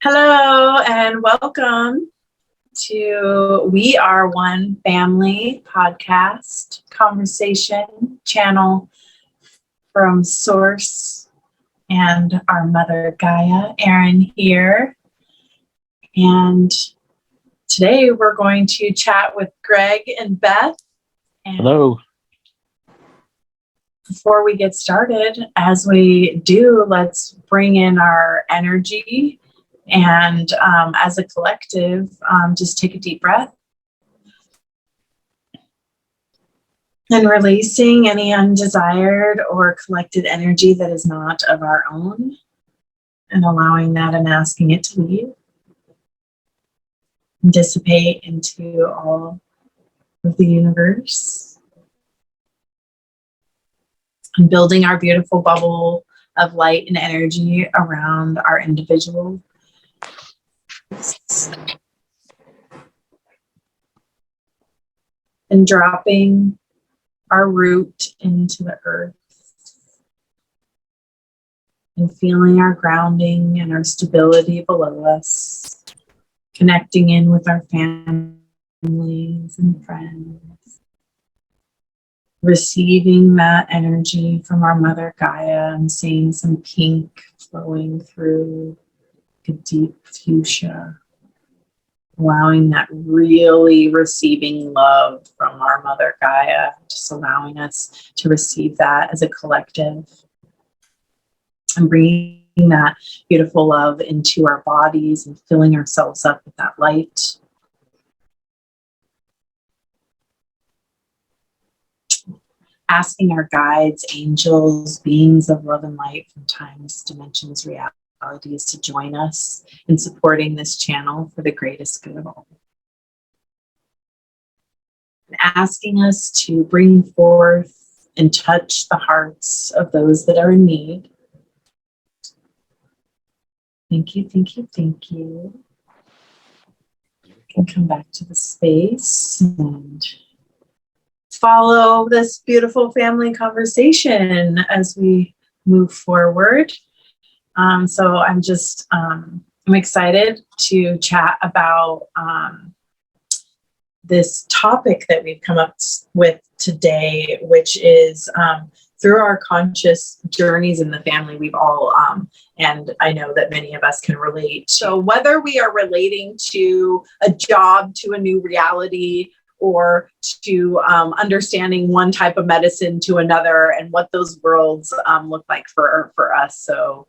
Hello and welcome to We Are One Family podcast conversation channel from Source and our mother Gaia, Erin here. And today we're going to chat with Greg and Beth. And Hello. before we get started, as we do, let's bring in our energy. And as a collective, just take a deep breath and releasing any undesired or collected energy that is not of our own, and allowing that and asking it to leave and dissipate into all of the universe, and building our beautiful bubble of light and energy around our individual. And dropping our root into the earth and feeling our grounding and our stability below us, connecting in with our families and friends, receiving that energy from our mother Gaia and seeing some pink flowing through a deep fuchsia, allowing that really receiving love from our mother Gaia, just allowing us to receive that as a collective and bringing that beautiful love into our bodies and filling ourselves up with that light. Asking our guides, angels, beings of love and light from times, dimensions, realities to join us in supporting this channel for the greatest good of all. And asking us to bring forth and touch the hearts of those that are in need. Thank you, thank you, thank you. You can come back to the space and follow this beautiful family conversation as we move forward. So I'm excited to chat about this topic that we've come up with today, which is through our conscious journeys in the family, we've all, and I know that many of us can relate. So whether we are relating to a job, to a new reality, or to understanding one type of medicine to another, and what those worlds look like for us. So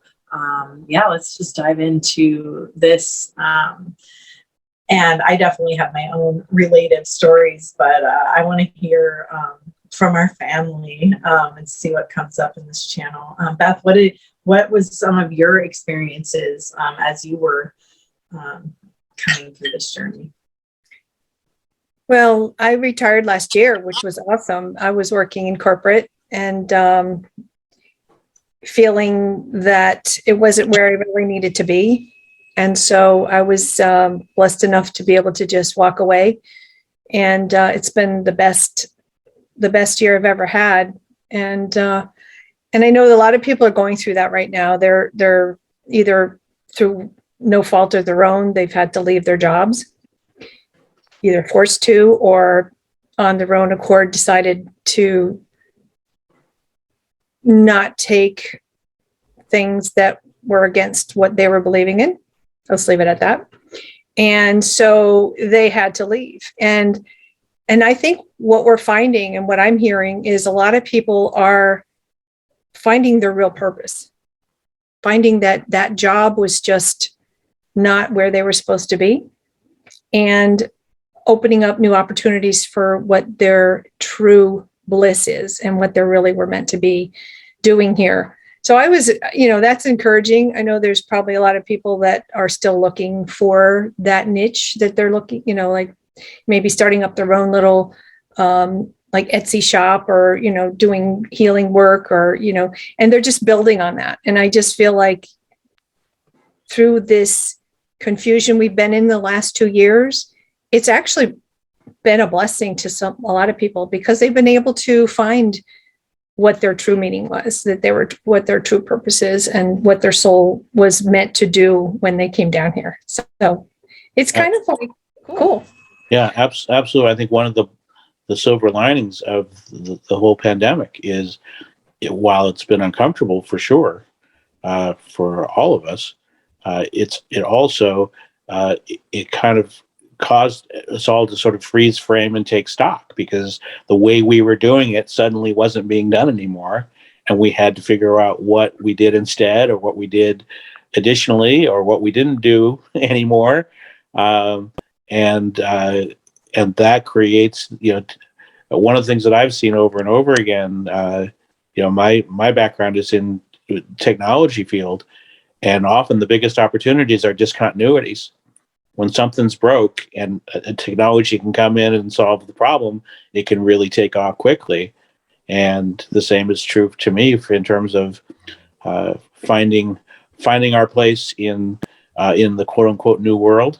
let's just dive into this. And I definitely have my own relative stories, but I want to hear from our family and see what comes up in this channel. Beth, what was some of your experiences as you were coming through this journey? Well, I retired last year, which was awesome. I was working in corporate and feeling that it wasn't where I really needed to be. And so I was blessed enough to be able to just walk away. And it's been the best year I've ever had. And I know a lot of people are going through that right now. They're either through no fault of their own, they've had to leave their jobs, either forced to or on their own accord decided to not take things that were against what they were believing in. Let's leave it at that. And so they had to leave. And I think what we're finding and what I'm hearing is a lot of people are finding their real purpose, finding that that job was just not where they were supposed to be, and opening up new opportunities for what their true bliss is and what they really were meant to be doing here. So I was, that's encouraging. I know there's probably a lot of people that are still looking for that niche that they're looking, like maybe starting up their own little, like Etsy shop or, doing healing work or, and they're just building on that. And I just feel like through this confusion we've been in the last 2 years, it's actually been a blessing to a lot of people because they've been able to find what their true meaning was, that they were what their true purpose is and what their soul was meant to do when they came down here. So it's kind of like cool. Yeah, absolutely. I think one of the silver linings of the whole pandemic is, while it's been uncomfortable for sure, for all of us, it also it kind of caused us all to sort of freeze frame and take stock, because the way we were doing it suddenly wasn't being done anymore, and we had to figure out what we did instead, or what we did additionally, or what we didn't do anymore, and that creates, one of the things that I've seen over and over again. My background is in technology field, and often the biggest opportunities are discontinuities. When something's broke and a technology can come in and solve the problem, it can really take off quickly. And the same is true to me in terms of finding our place in the quote unquote new world.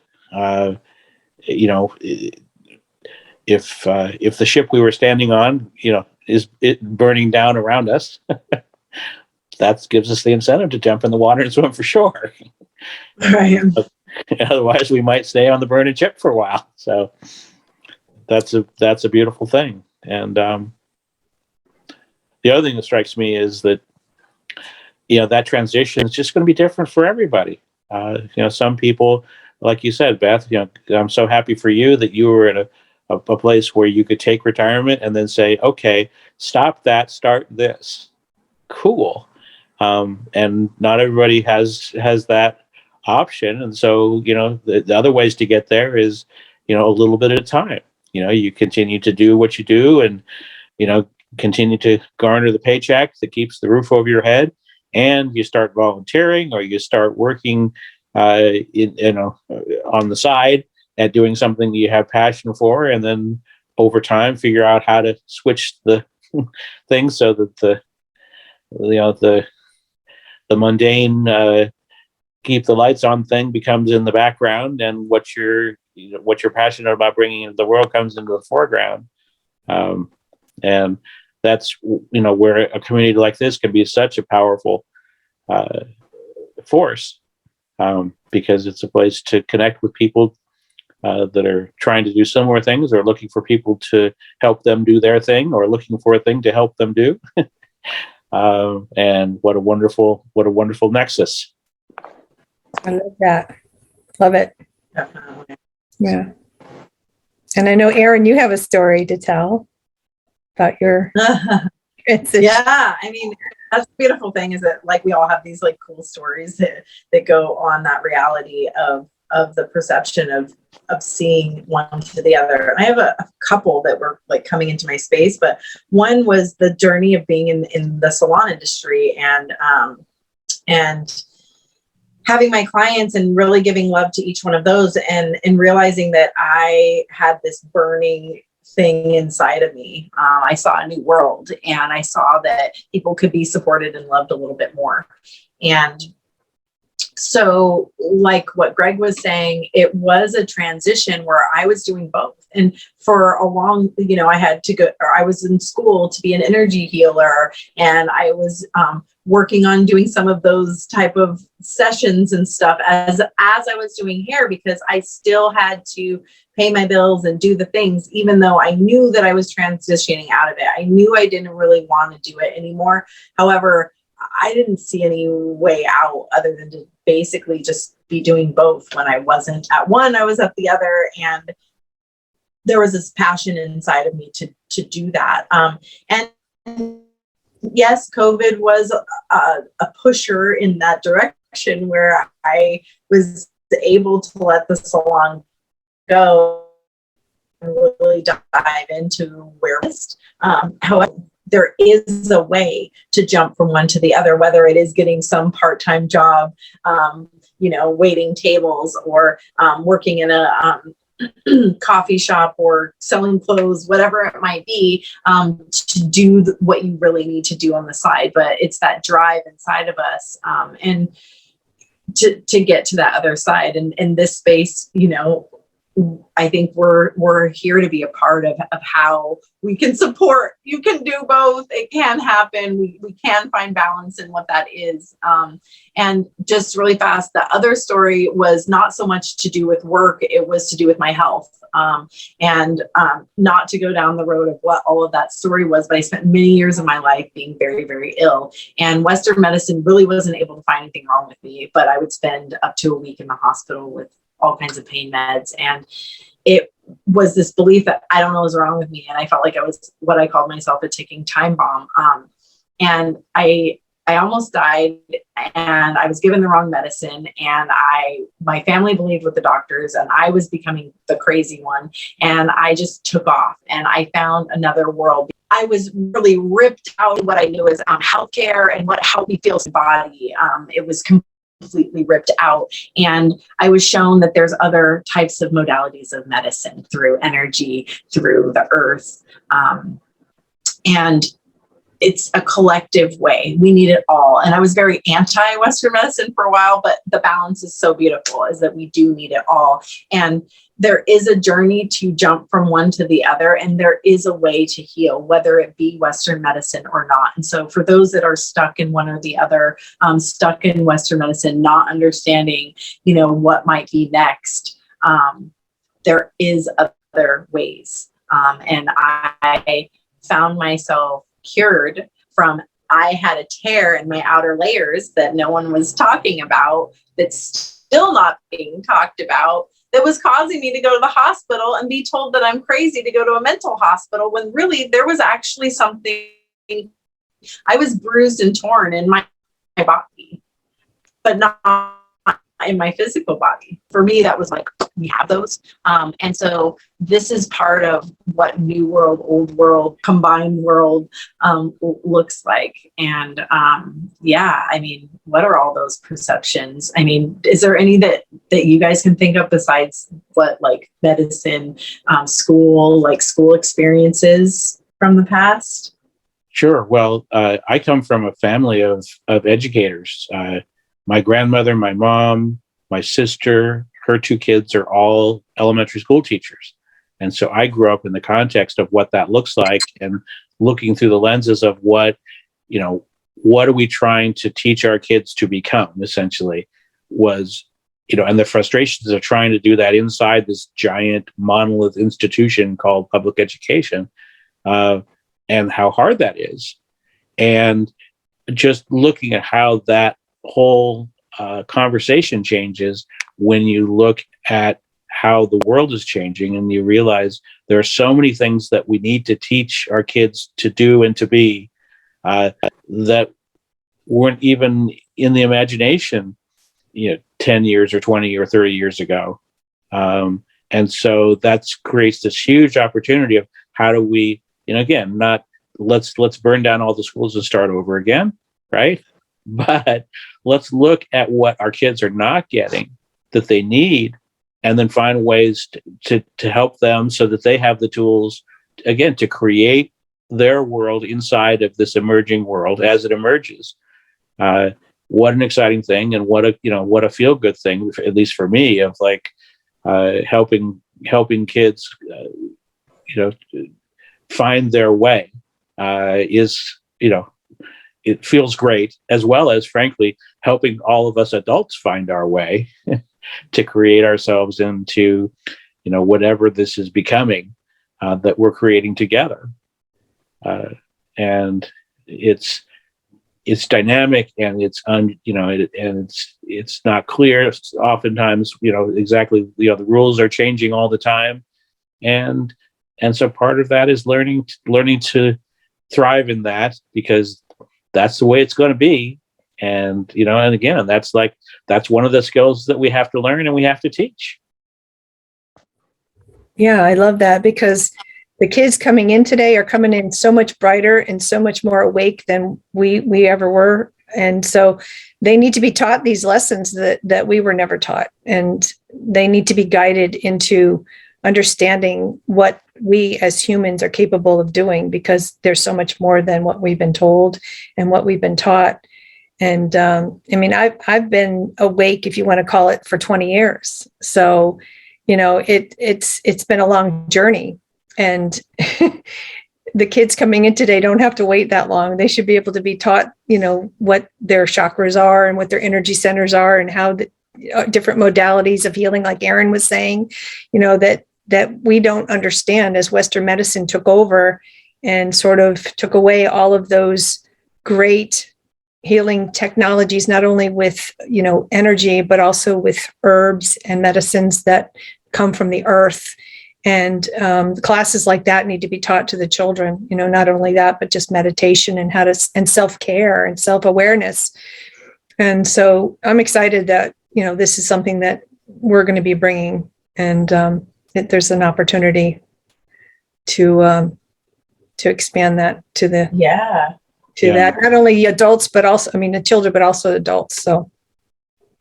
If the ship we were standing on, is it burning down around us, that gives us the incentive to jump in the water and swim for shore. Right. Otherwise, we might stay on the burning ship for a while. So that's a beautiful thing. And the other thing that strikes me is that that transition is just going to be different for everybody. Some people, like you said, Beth, I'm so happy for you that you were at a place where you could take retirement and then say, okay, stop that, start this. Cool. And not everybody has that option. And so, the other ways to get there is, a little bit at a time. You continue to do what you do, and, continue to garner the paycheck that keeps the roof over your head, and you start volunteering, or you start working, on the side at doing something that you have passion for, and then over time figure out how to switch the things so that the mundane keep the lights on thing becomes in the background, and what you're passionate about bringing into the world comes into the foreground. And that's where a community like this can be such a powerful force, because it's a place to connect with people that are trying to do similar things, or looking for people to help them do their thing, or looking for a thing to help them do. And what a wonderful nexus. I love that. Love it. Definitely. Yeah. And I know, Erin, you have a story to tell about your transition. Yeah, I mean, that's the beautiful thing, is that we all have these cool stories that go on that reality of the perception of seeing one to the other. And I have a couple that were coming into my space, but one was the journey of being in the salon industry, and having my clients and really giving love to each one of those, and realizing that I had this burning thing inside of me. I saw a new world, and I saw that people could be supported and loved a little bit more. And so, like what Greg was saying, it was a transition where I was doing both. And for a long, I had to go, or I was in school to be an energy healer, and I was working on doing some of those type of sessions and stuff as I was doing hair, because I still had to pay my bills and do the things, even though I knew that I was transitioning out of it. I knew I didn't really want to do it anymore. However, I didn't see any way out other than to basically just be doing both. When I wasn't at one, I was at the other. And there was this passion inside of me to do that. And yes, COVID was a pusher in that direction, where I was able to let the salon go and really dive into where it's. However, there is a way to jump from one to the other, whether it is getting some part-time job, waiting tables, or working in a coffee shop, or selling clothes, whatever it might be, to do what you really need to do on the side. But it's that drive inside of us, and to get to that other side. And in this space, I think we're here to be a part of how we can support. You can do both. It can happen. We can find balance in what that is. And just really fast, the other story was not so much to do with work. It was to do with my health. And not to go down the road of what all of that story was, but I spent many years of my life being very, very ill. And Western medicine really wasn't able to find anything wrong with me, but I would spend up to a week in the hospital with all kinds of pain meds. And it was this belief that I don't know what's wrong with me. And I felt like I was what I called myself a ticking time bomb. And I almost died, and I was given the wrong medicine, and my family believed with the doctors, and I was becoming the crazy one. And I just took off, and I found another world. I was really ripped out of what I knew as healthcare and what helped me feel the body. It was completely ripped out. And I was shown that there's other types of modalities of medicine through energy, through the earth. And it's a collective way. We need it all. And I was very anti-Western medicine for a while, but the balance is so beautiful, is that we do need it all. And there is a journey to jump from one to the other, and there is a way to heal, whether it be Western medicine or not. And so for those that are stuck in one or the other, stuck in Western medicine, not understanding, what might be next, there is other ways. And I found myself cured from, I had a tear in my outer layers that no one was talking about, that's still not being talked about, that was causing me to go to the hospital and be told that I'm crazy to go to a mental hospital, when really there was actually something. I was bruised and torn in my body, but not in my physical body. For me, that was like, we have those. And so this is part of what new world, old world, combined world looks like. And what are all those perceptions? Is there any that you guys can think of besides what, like medicine, school experiences from the past? Sure. Well, I come from a family of educators. My grandmother, my mom, my sister, her two kids are all elementary school teachers. And so I grew up in the context of what that looks like, and looking through the lenses of what are we trying to teach our kids to become, essentially, was, and the frustrations of trying to do that inside this giant monolith institution called public education, and how hard that is. And just looking at how that whole conversation changes when you look at how the world is changing, and you realize there are so many things that we need to teach our kids to do and to be that weren't even in the imagination 10 years or 20 or 30 years ago. And so that creates this huge opportunity of how do we, again, not let's burn down all the schools and start over again, right? But let's look at what our kids are not getting that they need, and then find ways to help them so that they have the tools, again, to create their world inside of this emerging world as it emerges. What an exciting thing, and what a feel good thing, at least for me, of like helping kids, find their way is, it feels great, as well as, frankly, helping all of us adults find our way to create ourselves into, whatever this is becoming that we're creating together. And it's dynamic, and it's not clear. Oftentimes, exactly, the rules are changing all the time. And so part of that is learning to thrive in that, because that's the way it's going to be. And, and again, that's one of the skills that we have to learn and we have to teach. Yeah, I love that, because the kids coming in today are coming in so much brighter and so much more awake than we ever were. And so they need to be taught these lessons that we were never taught. And they need to be guided into understanding what we as humans are capable of doing, because there's so much more than what we've been told and what we've been taught. And I've been awake, if you want to call it, for 20 years. So, it's been a long journey, and the kids coming in today don't have to wait that long. They should be able to be taught, what their chakras are and what their energy centers are, and how the different modalities of healing, like Erin was saying, that we don't understand, as Western medicine took over and sort of took away all of those great healing technologies, not only with, energy, but also with herbs and medicines that come from the earth. And classes like that need to be taught to the children, not only that, but just meditation and and self-care and self-awareness. And so I'm excited that, this is something that we're going to be bringing, and there's an opportunity to expand that to that, not only adults, but also, the children, but also adults. So,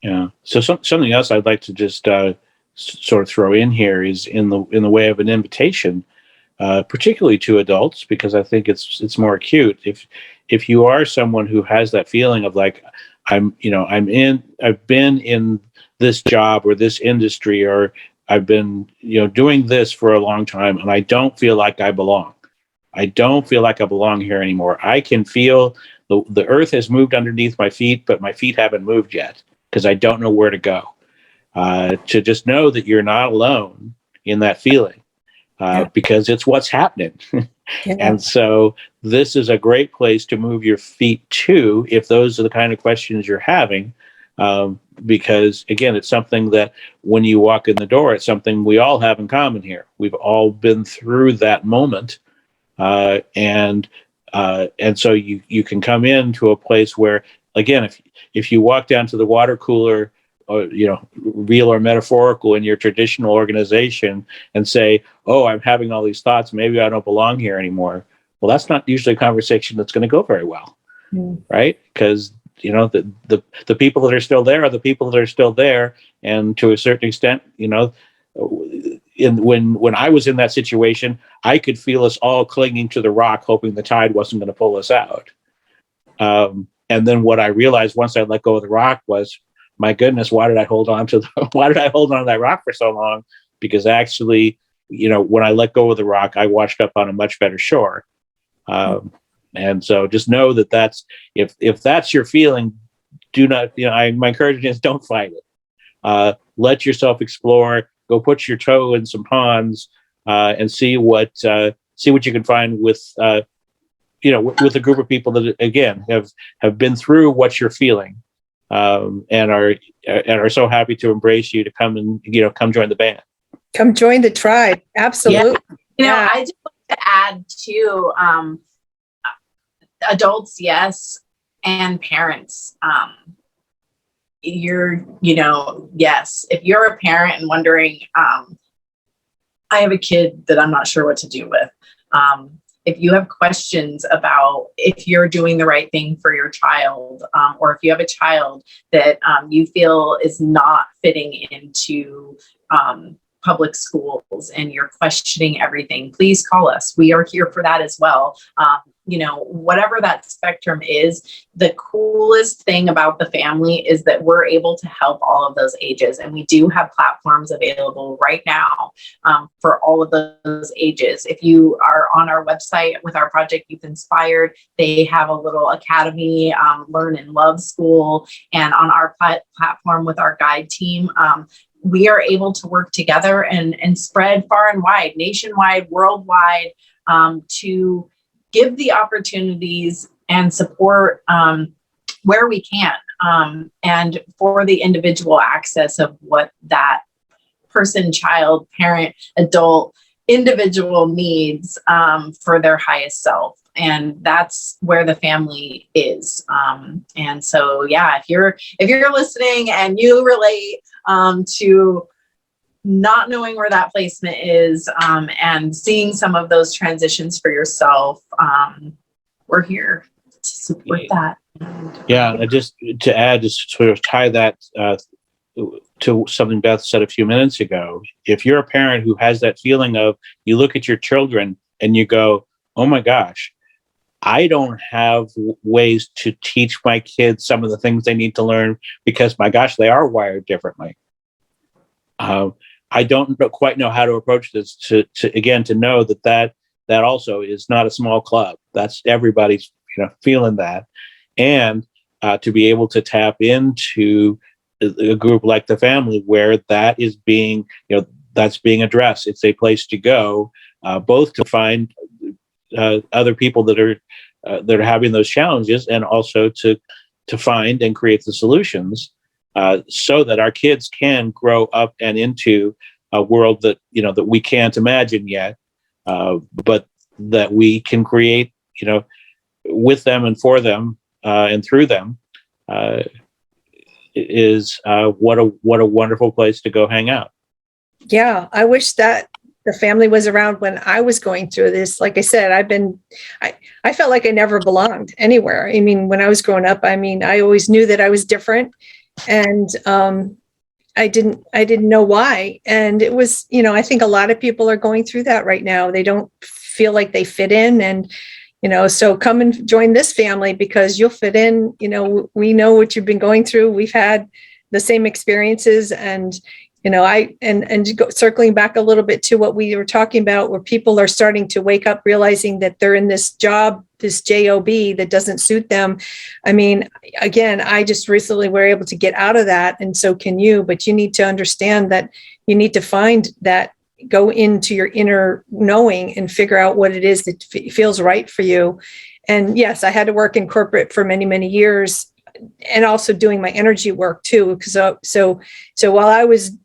yeah. So something else I'd like to just sort of throw in here is in the way of an invitation, particularly to adults, because I think it's more acute. If you are someone who has that feeling of like, I've been in this job or this industry, or I've been, doing this for a long time, and I don't feel like I belong. I don't feel like I belong here anymore. I can feel the earth has moved underneath my feet, but my feet haven't moved yet because I don't know where to go. To just know that you're not alone in that feeling, because it's what's happening. And so this is a great place to move your feet to, if those are the kind of questions you're having, because again, it's something that when you walk in the door, it's something we all have in common here. We've all been through that moment. And so you can come into a place where, again, if you walk down to the water cooler, or, real or metaphorical, in your traditional organization, and say, "Oh, I'm having all these thoughts. Maybe I don't belong here anymore." Well, that's not usually a conversation that's going to go very well, right? Because the people that are still there are the people that are still there, and to a certain extent, when I was in that situation, I could feel us all clinging to the rock, hoping the tide wasn't going to pull us out. And then what I realized once I let go of the rock was, my goodness, why did I hold on to that rock for so long? Because actually, when I let go of the rock, I washed up on a much better shore. And so just know that that's, if that's your feeling, do not, my encouragement is don't fight it. Let yourself explore, go put your toe in some ponds, and see what you can find with with a group of people that, again, have been through what you're feeling, and are so happy to embrace you, to come and come join the band. Come join the tribe. Absolutely. Yeah. I just want to add too, adults, yes, and parents. Yes, if you're a parent and wondering, I have a kid that I'm not sure what to do with. If you have questions about if you're doing the right thing for your child, or if you have a child that you feel is not fitting into public schools and you're questioning everything, please call us. We are here for that as well. Whatever that spectrum is, the coolest thing about the family is that we're able to help all of those ages. And we do have platforms available right now for all of those ages. If you are on our website with our Project Youth Inspired, they have a little academy, Learn and Love School. And on our platform with our guide team, we are able to work together and spread far and wide, nationwide, worldwide, to give the opportunities and support where we can, and for the individual access of what that person, child, parent, adult, individual needs for their highest self. And that's where the family is. And so, yeah, if you're listening and you relate to not knowing where that placement is, and seeing some of those transitions for yourself, we're here to support that. Yeah, and just to add, just sort of tie that to something Beth said a few minutes ago. If you're a parent who has that feeling of, you look at your children and you go, "Oh my gosh, I don't have ways to teach my kids some of the things they need to learn because, my gosh, they are wired differently." I don't quite know how to approach this to know that also is not a small club. That's everybody's, feeling that. And to be able to tap into a group like the family where that is being, that's being addressed. It's a place to go, both to find other people that are having those challenges, and also to find and create the solutions, so that our kids can grow up and into a world that that we can't imagine yet, but that we can create, with them and for them, and through them. Is what a wonderful place to go hang out. Yeah, I wish that the family was around when I was going through this. Like I said, I felt like I never belonged anywhere. I mean, when I was growing up, I always knew that I was different, and I didn't know why. And it was, I think a lot of people are going through that right now. They don't feel like they fit in, and so come and join this family because you'll fit in. We know what you've been going through. We've had the same experiences, and circling back a little bit to what we were talking about, where people are starting to wake up, realizing that they're in this job, this job that doesn't suit them. I mean, again, I just recently were able to get out of that, and so can you. But you need to understand that you need to find that, go into your inner knowing and figure out what it is that feels right for you. And yes, I had to work in corporate for many, many years, and also doing my energy work too. So while I was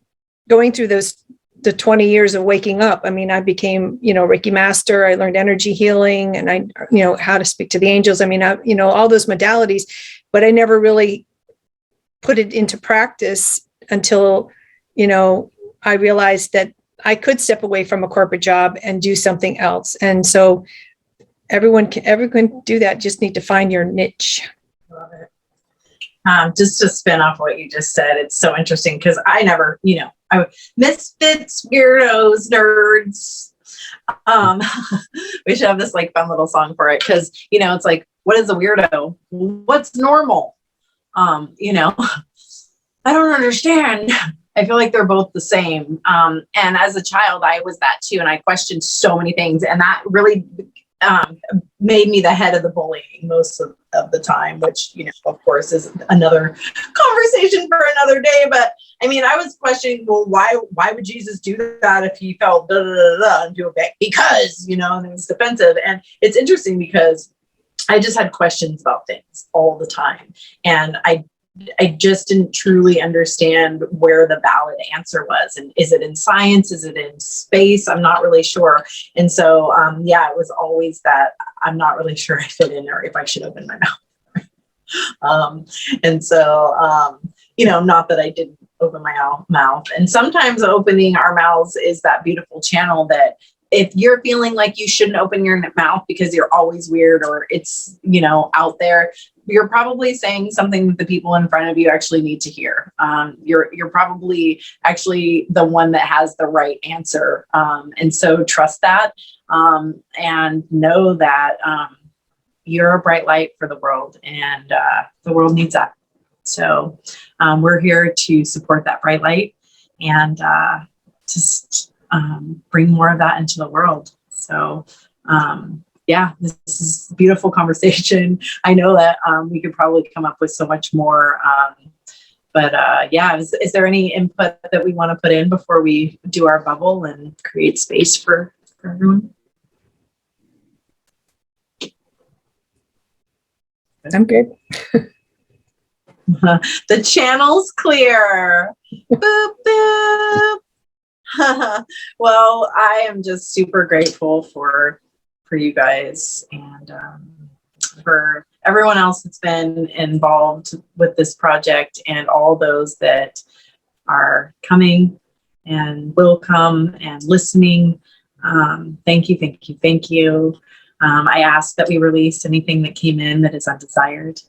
going through the 20 years of waking up, I became, Reiki master. I learned energy healing, and I, how to speak to the angels. All those modalities, but I never really put it into practice until, I realized that I could step away from a corporate job and do something else. And so everyone can do that. Just need to find your niche. Love it. Just to spin off what you just said, it's so interesting because I never, misfits, weirdos, nerds. We should have this fun little song for it because, it's like, what is a weirdo? What's normal? I don't understand. I feel like they're both the same. And as a child, I was that too. And I questioned so many things. And that really made me the head of the bullying most of the time, which, of course, is another conversation for another day. But I was questioning, well, why would Jesus do that if he felt da da da da and do it back? Because, and it was defensive. And it's interesting because I just had questions about things all the time. And I just didn't truly understand where the valid answer was. And is it in science? Is it in space? I'm not really sure. And so, it was always that I'm not really sure I fit in or if I should open my mouth. Not that I didn't open my mouth. And sometimes opening our mouths is that beautiful channel that if you're feeling like you shouldn't open your mouth because you're always weird or it's, out there, you're probably saying something that the people in front of you actually need to hear. You're probably actually the one that has the right answer. And so trust that, and know that you're a bright light for the world, and the world needs that. So we're here to support that bright light and just bring more of that into the world. So this is a beautiful conversation. I know that we could probably come up with so much more. Is there any input that we want to put in before we do our bubble and create space for everyone? I'm good. The channel's clear. Boop, boop. Well, I am just super grateful for you guys and for everyone else that's been involved with this project and all those that are coming and will come and listening. Thank you, thank you, thank you. I ask that we release anything that came in that is undesired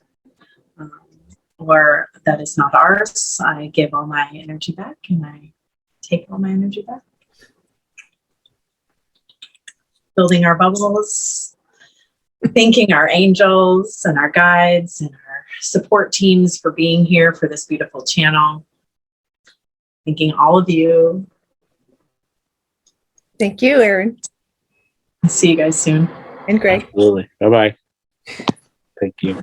or that is not ours. I give all my energy back and I take all my energy back. Building our bubbles, thanking our angels and our guides and our support teams for being here for this beautiful channel. Thanking all of you Thank you, Erin See you guys soon. and Greg. Absolutely. Bye bye. Thank you.